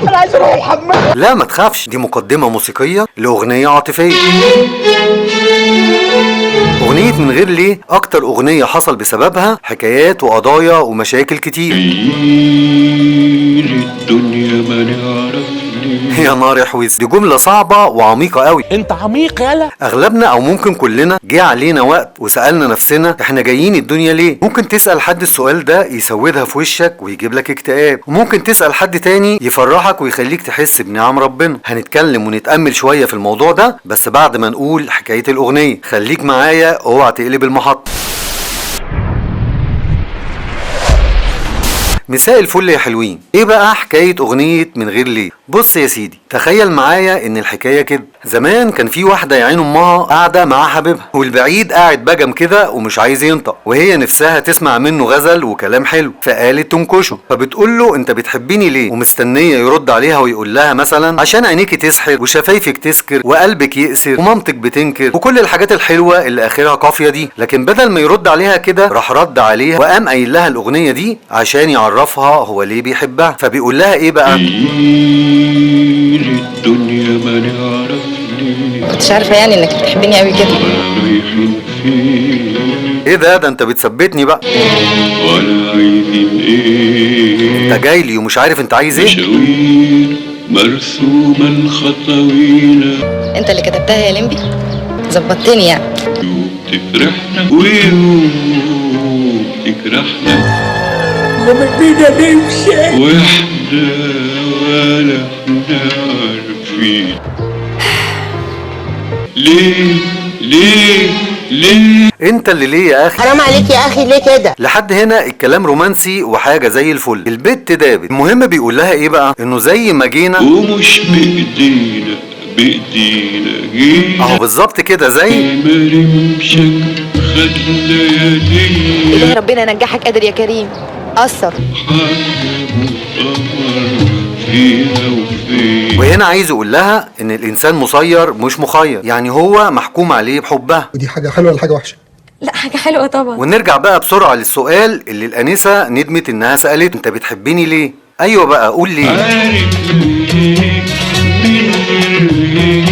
انا عايز اروح الحمام. لا ما تخافش، دي مقدمة موسيقية لأغنية عاطفية. أغنية من غير ليه أكتر أغنية حصل بسببها حكايات وقضايا ومشاكل كتير. الدنيا ما نعرف يا نار يا حويس، دي جملة صعبة وعميقة قوي. انت عميق يالا. اغلبنا او ممكن كلنا جه علينا وقت وسألنا نفسنا احنا جايين الدنيا ليه. ممكن تسأل حد السؤال ده يسودها في وشك ويجيب لك اكتئاب، وممكن تسأل حد تاني يفرحك ويخليك تحس بنعم ربنا. هنتكلم ونتأمل شوية في الموضوع ده بس بعد ما نقول حكاية الأغنية. خليك معايا، اوعى تقلب المحطة. مساء الفل يا حلوين. ايه بقى حكاية اغنية من غير ليه؟ بص يا سيدي، تخيل معايا ان الحكاية كده. زمان كان في واحدة يا عين امها قاعدة مع حبيبها، والبعيد قاعد بجم كده ومش عايز ينطق، وهي نفسها تسمع منه غزل وكلام حلو، فقالت تنكشه. فبتقول له انت بتحبيني ليه؟ ومستنية يرد عليها ويقول لها مثلا عشان عينيكي تسحر وشفايفك تسكر وقلبك يقسر ومامتك بتنكر وكل الحاجات الحلوة اللي اخرها قافية دي. لكن بدل ما يرد عليها كده راح رد عليها وقام قايل لها الاغنية دي عشان يعرفها هو ليه بيحبها. فبيقول لها ايه بقى؟ الدنيا ما نعرف ليه. كنتش عارفه يعني انك بتحبني قوي كده. رايحين فين؟ ايه ده انت بتثبتني بقى. ولا عايزين ايه؟ انت جاي لي ومش عارف انت عايز ايه. مشاوير مرسومة خطوينا. انت اللي كتبتها يا لمبي؟ ظبطتني يعني. يوم تفرحنا ويوم تجرحنا، ومدينا نمشي واحنا ولا احنا عارفين ليه ليه ليه. انت اللي ليه يا اخي. حرام عليك يا اخي، ليه كده؟ لحد هنا الكلام رومانسي وحاجه زي الفل. البت دابت. المهم بيقول لها ايه بقى؟ انه زي ما جينا ومش بايدينا جينا اهو بالظبط كده زي ما نمشك خد ليالينا. إله ربنا ينجحك قادر يا كريم. قصر وهنا عايز يقول لها ان الانسان مسير مش مخير، يعني هو محكوم عليه بحبها. ودي حاجه حلوه ولا حاجه وحشه؟ لا حاجه حلوه طبعا. ونرجع بقى بسرعه للسؤال اللي الانسه ندمت انها سالته، انت بتحبني ليه؟ ايوه بقى قول لي. عارف ليه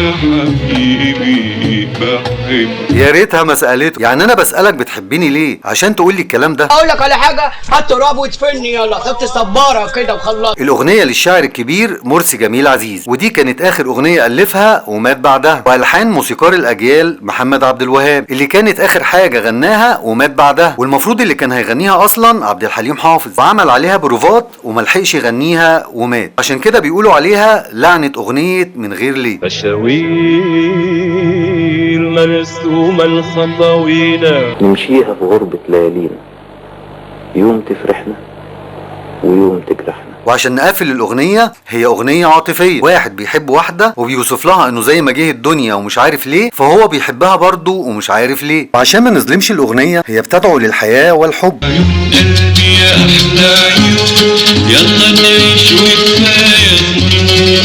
يا حبيبي بحب. يا ريتها ما سالته. يعني انا بسالك بتحبني ليه عشان تقول لي الكلام ده. اقول لك على حاجه، هات تراب وادفني يلا، خدت صباره كده وخلصت. الاغنيه للشاعر الكبير مرسي جميل عزيز، ودي كانت اخر اغنيه الفها ومات بعدها، والحان موسيقار الاجيال محمد عبد الوهاب اللي كانت اخر حاجه غناها ومات بعدها، والمفروض اللي كان هيغنيها اصلا عبد الحليم حافظ، وعمل عليها بروفات وملحقش يغنيها ومات. عشان كده بيقولوا عليها لعنه اغنيه من غير ليه. مشاوير مرسومة خطوينا نمشيها في غربة ليالينا، يوم تفرحنا ويوم تجرحنا. وعشان نقفل الاغنيه، هي اغنيه عاطفيه. واحد بيحب واحده وبيوصف لها انه زي ما جه الدنيا ومش عارف ليه، فهو بيحبها برضه ومش عارف ليه. وعشان ما نظلمش الاغنيه، هي بتدعو للحياه والحب. عيون قلبي يا احلى عيون، يلا نعيش وكفايه.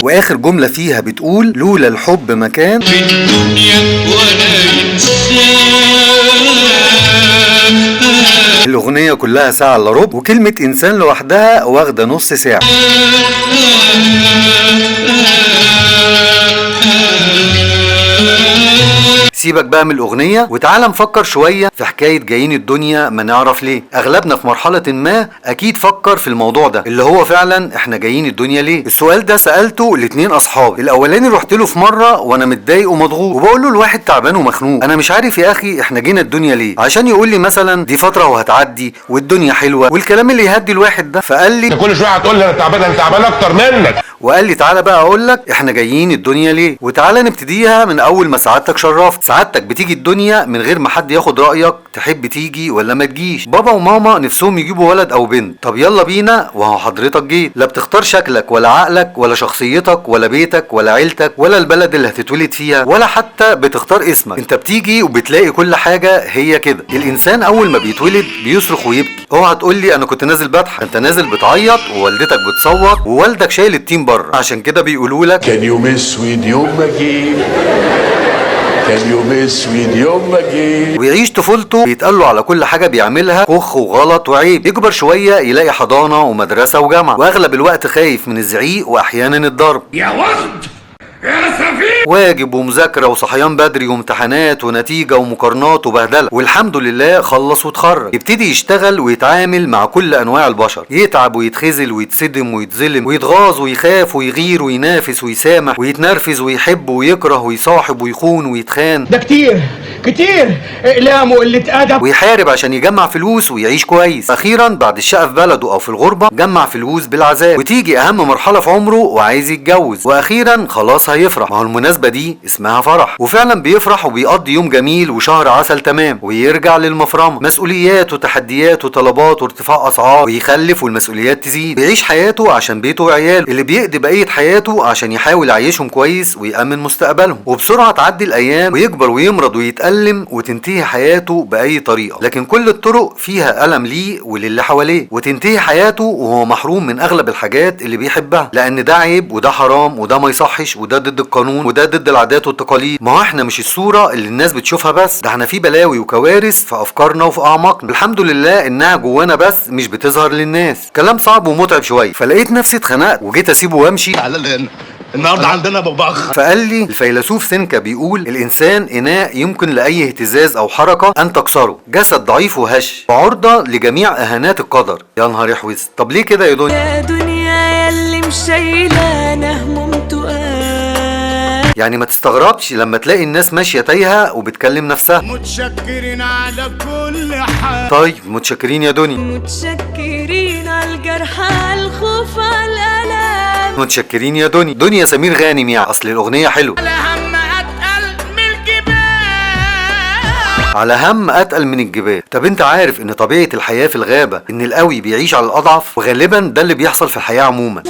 واخر جمله فيها بتقول لولا الحب مكان في الدنيا ولا انسان. الاغنيه كلها ساعه الا ربع، وكلمه انسان لوحدها واخده نص ساعه. سيبك بقى من الاغنيه وتعالى نفكر شويه في حكايه جايين الدنيا ما نعرف ليه. اغلبنا في مرحله ما اكيد فكر في الموضوع ده، اللي هو فعلا احنا جايين الدنيا ليه. السؤال ده سالته لاتنين اصحابي. الاولاني رحت له في مره وانا متضايق ومضغوط، وبقول له الواحد تعبان ومخنوق، انا مش عارف يا اخي احنا جينا الدنيا ليه، عشان يقول لي مثلا دي فتره وهتعدي والدنيا حلوه والكلام اللي يهدي الواحد ده. فقال لي كل شويه هتقول لي انا تعبان اكتر منك. وقال لي تعالى بقى اقول لك احنا جايين الدنيا ليه، وتعالى نبتديها من اول ما سعادتك شرفت. سعادتك بتيجي الدنيا من غير ما حد ياخد رايك، تحب تيجي ولا ما تجيش. بابا وماما نفسهم يجيبوا ولد او بنت، طب يلا بينا وهو حضرتك جيت. لا بتختار شكلك ولا عقلك ولا شخصيتك ولا بيتك ولا عيلتك ولا البلد اللي هتتولد فيها، ولا حتى بتصختار اسمك. انت بتيجي وبتلاقي كل حاجه هي كده. الانسان اول ما بيتولد بيصرخ ويبكي. اوعى تقول لي انا كنت نازل بضحك، انت نازل بتعيط ووالدتك بتصوت ووالدك شايل التيم بره. عشان كده بيقولوا لك كان يوم اسود يوم ما جيت كان يوم اسود يوم ما جيت. ويعيش طفولته بيتقال له على كل حاجه بيعملها كخ وغلط وعيب. يكبر شويه يلاقي حضانه ومدرسه وجامعه، واغلب الوقت خايف من الزعيق واحيانا الضرب. يا وغد يا سفير، واجب ومذاكره وصحيان بدري وامتحانات ونتيجه ومقارنات وبهدله، والحمد لله خلص واتخرج. يبتدي يشتغل ويتعامل مع كل انواع البشر، يتعب ويتخذل ويتصدم ويتظلم ويتغاظ ويخاف ويغير وينافس ويسامح ويتنرفز ويحب ويكره ويصاحب ويخون ويتخان. ده كتير كتير اقلام وقلة ادب. ويحارب عشان يجمع فلوس ويعيش كويس. اخيرا بعد الشقه في بلده او في الغربه جمع فلوس بالعذاب، وتيجي اهم مرحله في عمره وعايز يتجوز، واخيرا خلاص هيفرح. ما هو المناسبه دي اسمها فرح، وفعلا بيفرح وبيقضي يوم جميل وشهر عسل تمام، ويرجع للمفرمه، مسؤوليات وتحديات وطلبات وارتفاع اسعار، ويخلف والمسؤوليات تزيد. بيعيش حياته عشان بيته وعياله اللي بيقضي بقيه حياته عشان يحاول يعيشهم كويس ويأمن مستقبلهم. وبسرعه تعدي الايام ويكبر ويمرض ويتألم وتنتهي حياته باي طريقه، لكن كل الطرق فيها ألم ليه وللي حواليه، وتنتهي حياته وهو محروم من اغلب الحاجات اللي بيحبها، لان ده عيب وده حرام وده ما يصحش وده ضد القانون وده ضد العادات والتقاليد. ما هو احنا مش الصوره اللي الناس بتشوفها بس، ده احنا في بلاوي وكوارث في افكارنا وفي اعماقنا، الحمد لله انها جوانا بس مش بتظهر للناس. كلام صعب ومتعب شويه، فلقيت نفسي اتخنقت وجيت اسيبه وامشي. النهارده عندنا ببخ. فقال لي الفيلسوف سينكا بيقول الانسان اناء يمكن لاي اهتزاز او حركه ان تكسره، جسد ضعيف وهش وعرضه لجميع اهانات القدر. يا نهار يحوز، طب ليه كده يا دنيا؟ يا دنيا يلي مشايلانا هموم تقال. يعني ما تستغربش لما تلاقي الناس ماشيه تايهه وبتكلم نفسها. متشكرين على كل حال. طيب متشكرين يا دنيا. متشكرين على الجرح على الخوف على الألم. متشكرين يا دنيا. دنيا سمير غانم، يعني اصل الاغنيه حلوه. على هم اتقل من الجبال. على هم اتقل من الجبال. طب انت عارف ان طبيعه الحياه في الغابه ان القوي بيعيش على الاضعف، وغالبا ده اللي بيحصل في الحياه عموما.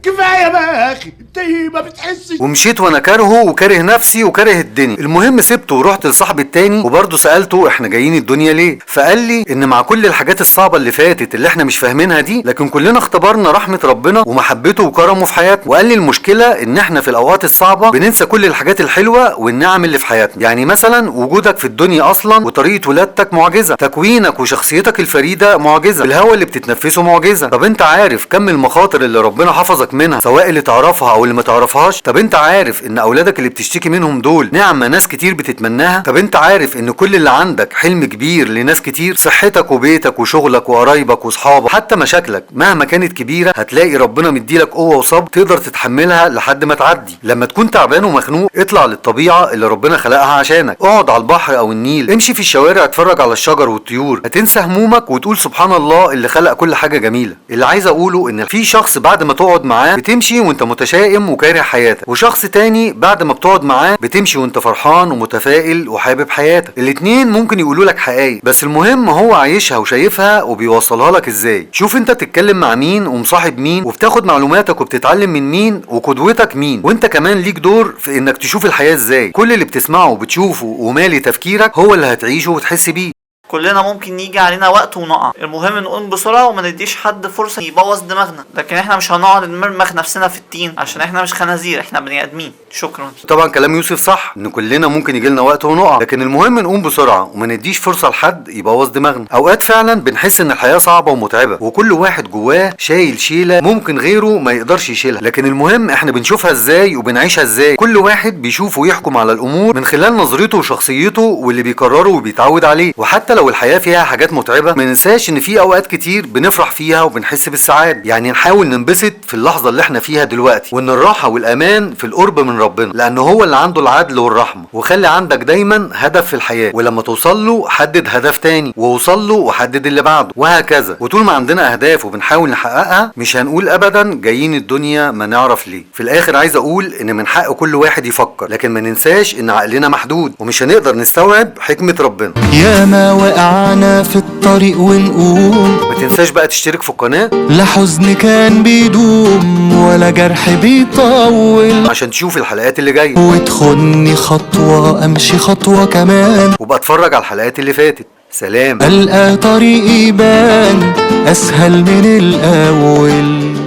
كفايه بقى يا اخي، انت ما بتحسش. ومشيت وانا كارهه وكاره نفسي وكاره الدنيا. المهم سبته ورحت لصاحبي التاني وبرضه سالته احنا جايين الدنيا ليه، فقال لي ان مع كل الحاجات الصعبه اللي فاتت اللي احنا مش فاهمينها دي، لكن كلنا اختبرنا رحمه ربنا ومحبته وكرمه في حياتنا. وقال لي المشكله ان احنا في الاوقات الصعبه بننسى كل الحاجات الحلوه والنعم اللي في حياتنا. يعني مثلا وجودك في الدنيا اصلا، وطريقه ولادتك معجزه، تكوينك وشخصيتك الفريده معجزه، الهواء اللي بتتنفسه معجزه. طب انت عارف كم المخاطر اللي ربنا حفظك منها، سواء اللي تعرفها او اللي ما تعرفهاش؟ طب انت عارف ان اولادك اللي بتشتكي منهم دول نعمه ناس كتير بتتمناها؟ طب انت عارف ان كل اللي عندك حلم كبير لناس كتير؟ صحتك وبيتك وشغلك وقرايبك واصحابك، حتى مشاكلك مهما كانت كبيره هتلاقي ربنا مديلك قوه وصبر تقدر تتحملها لحد ما تعدي. لما تكون تعبان ومخنوق اطلع للطبيعه اللي ربنا خلقها عشانك، اقعد على البحر او النيل، امشي في الشوارع اتفرج على الشجر والطيور، هتنسى همومك وتقول سبحان الله اللي خلق كل حاجه جميله. اللي عايز اقوله ان في شخص بعد ما تقعد معاه بتمشي وانت متشائم وكاره حياتك، وشخص تاني بعد ما بتقعد معاه بتمشي وانت فرحان ومتفائل وحابب حياتك. الاتنين ممكن يقولوا لك حقائق، بس المهم هو عايشها وشايفها وبيوصلها لك ازاي. شوف انت بتتكلم مع مين ومصاحب مين وبتاخد معلوماتك وبتتعلم من مين وقدوتك مين، وانت كمان ليك دور في انك تشوف الحياه ازاي. كل اللي بتسمعه وبتشوفه ومالي تفكيرك هو اللي هتعيشه وتحس بيه. كلنا ممكن يجي علينا وقت ونقع، المهم نقوم بسرعة وما نديش حد فرصة يبوظ دماغنا، لكن احنا مش هنقعد نمرمخ نفسنا في التين عشان احنا مش خنازير، احنا بني ادمين. شكرا. طبعا كلام يوسف صح، ان كلنا ممكن يجي لنا وقت ونقع، لكن المهم نقوم بسرعة وما نديش فرصة لحد يبوظ دماغنا. اوقات فعلا بنحس ان الحياة صعبة ومتعبة، وكل واحد جواه شايل شيلة ممكن غيره ما يقدرش يشيلها، لكن المهم احنا بنشوفها ازاي وبنعيشها ازاي. كل واحد بيشوف ويحكم على الامور من خلال نظرته وشخصيته واللي بيكرره وبيتعود عليه. وحتى لو الحياة فيها حاجات متعبة ما ننساش ان في اوقات كتير بنفرح فيها وبنحس بالسعادة. يعني نحاول ننبسط في اللحظة اللي احنا فيها دلوقتي، وان الراحة والامان في القرب من ربنا، لان هو اللي عنده العدل والرحمة. وخلي عندك دايما هدف في الحياة، ولما توصل له حدد هدف تاني ووصل له وحدد اللي بعده، وهكذا. وطول ما عندنا اهداف وبنحاول نحققها مش هنقول ابدا جايين الدنيا ما نعرف ليه. في الاخر عايز اقول ان من حق كل واحد يفكر، لكن ما ننساش ان عقلنا محدود ومش هنقدر نستوعب حكمة ربنا. يا ما وقعنا في الطريق ونقوم، ما تنساش بقى تشترك في القناة، لا حزن كان بيدوم ولا جرح بيطول، عشان تشوف الحلقات اللي جاية وتخني خطوة امشي خطوة كمان، وبقى اتفرج على الحلقات اللي فاتت. سلام. ألقى طريقي يبان اسهل من الاول.